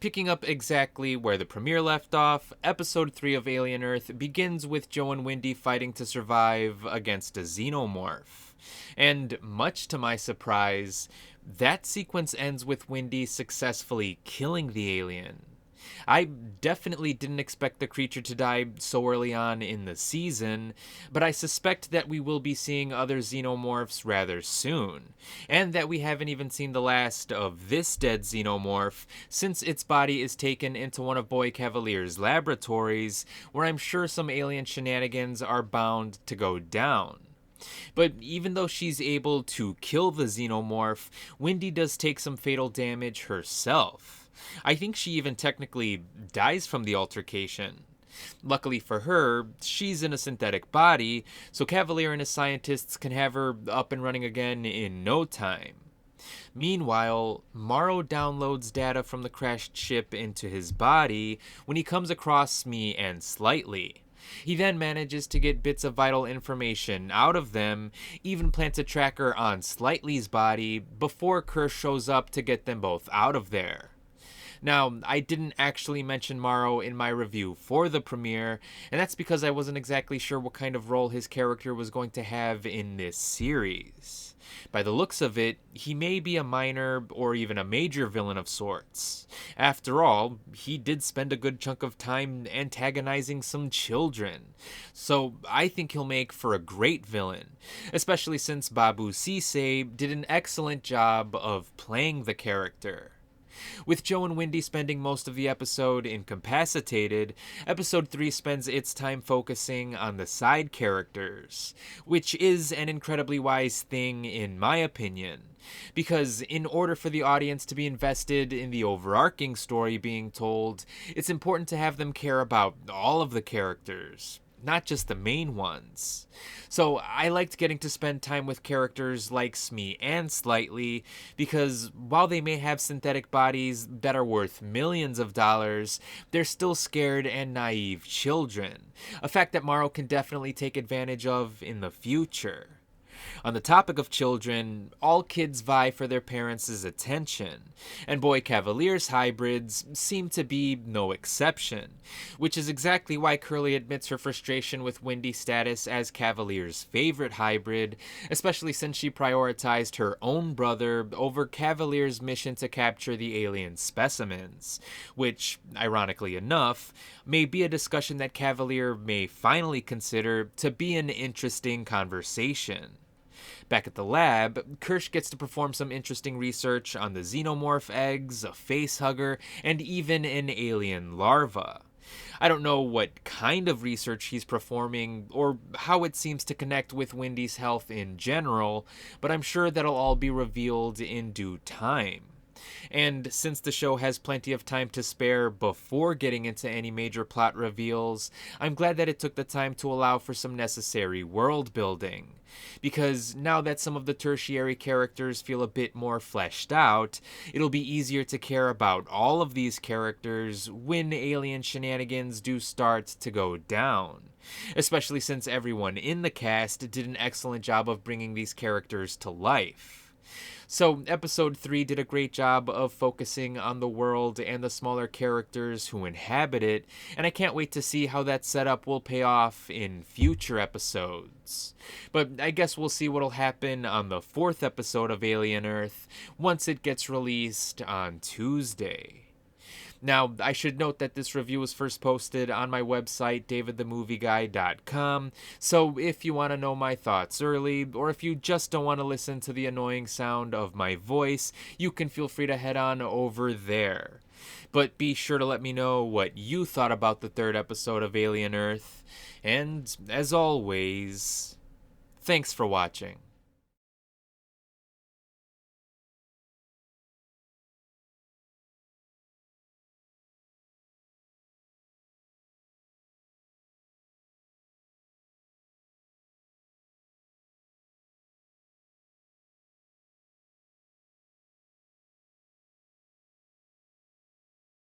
Picking up exactly where the premiere left off, episode 3 of Alien Earth begins with Joe and Wendy fighting to survive against a xenomorph. And much to my surprise, that sequence ends with Wendy successfully killing the alien. I definitely didn't expect the creature to die so early on in the season, but I suspect that we will be seeing other xenomorphs rather soon, and that we haven't even seen the last of this dead xenomorph since its body is taken into one of Boy Cavalier's laboratories, where I'm sure some alien shenanigans are bound to go down. But even though she's able to kill the xenomorph, Wendy does take some fatal damage herself. I think she even technically dies from the altercation. Luckily for her, she's in a synthetic body, so Cavalier and his scientists can have her up and running again in no time. Meanwhile, Morrow downloads data from the crashed ship into his body when he comes across Smee and Slightly. He then manages to get bits of vital information out of them, even plants a tracker on Slightly's body before Kirsch shows up to get them both out of there. Now, I didn't actually mention Morrow in my review for the premiere, and that's because I wasn't exactly sure what kind of role his character was going to have in this series. By the looks of it, he may be a minor or even a major villain of sorts. After all, he did spend a good chunk of time antagonizing some children. So I think he'll make for a great villain, especially since Babu Sise did an excellent job of playing the character. With Joe and Wendy spending most of the episode incapacitated, episode 3 spends its time focusing on the side characters, which is an incredibly wise thing in my opinion, because in order for the audience to be invested in the overarching story being told, it's important to have them care about all of the characters, not just the main ones. So I liked getting to spend time with characters like Smee and Slightly, because while they may have synthetic bodies that are worth millions of dollars, they're still scared and naive children, a fact that Morrow can definitely take advantage of in the future. On the topic of children, all kids vie for their parents' attention, and Boy Cavalier's hybrids seem to be no exception, which is exactly why Curly admits her frustration with Wendy's status as Cavalier's favorite hybrid, especially since she prioritized her own brother over Cavalier's mission to capture the alien specimens, which, ironically enough, may be a discussion that Cavalier may finally consider to be an interesting conversation. Back at the lab, Kirsch gets to perform some interesting research on the xenomorph eggs, a facehugger, and even an alien larva. I don't know what kind of research he's performing or how it seems to connect with Wendy's health in general, but I'm sure that'll all be revealed in due time. And since the show has plenty of time to spare before getting into any major plot reveals, I'm glad that it took the time to allow for some necessary world building. Because now that some of the tertiary characters feel a bit more fleshed out, it'll be easier to care about all of these characters when alien shenanigans do start to go down. Especially since everyone in the cast did an excellent job of bringing these characters to life. So, episode 3 did a great job of focusing on the world and the smaller characters who inhabit it, and I can't wait to see how that setup will pay off in future episodes. But I guess we'll see what'll happen on the 4th episode of Alien Earth once it gets released on Tuesday. Now, I should note that this review was first posted on my website, davidthemovieguy.com, so if you want to know my thoughts early, or if you just don't want to listen to the annoying sound of my voice, you can feel free to head on over there. But be sure to let me know what you thought about the 3rd episode of Alien Earth, and as always, thanks for watching.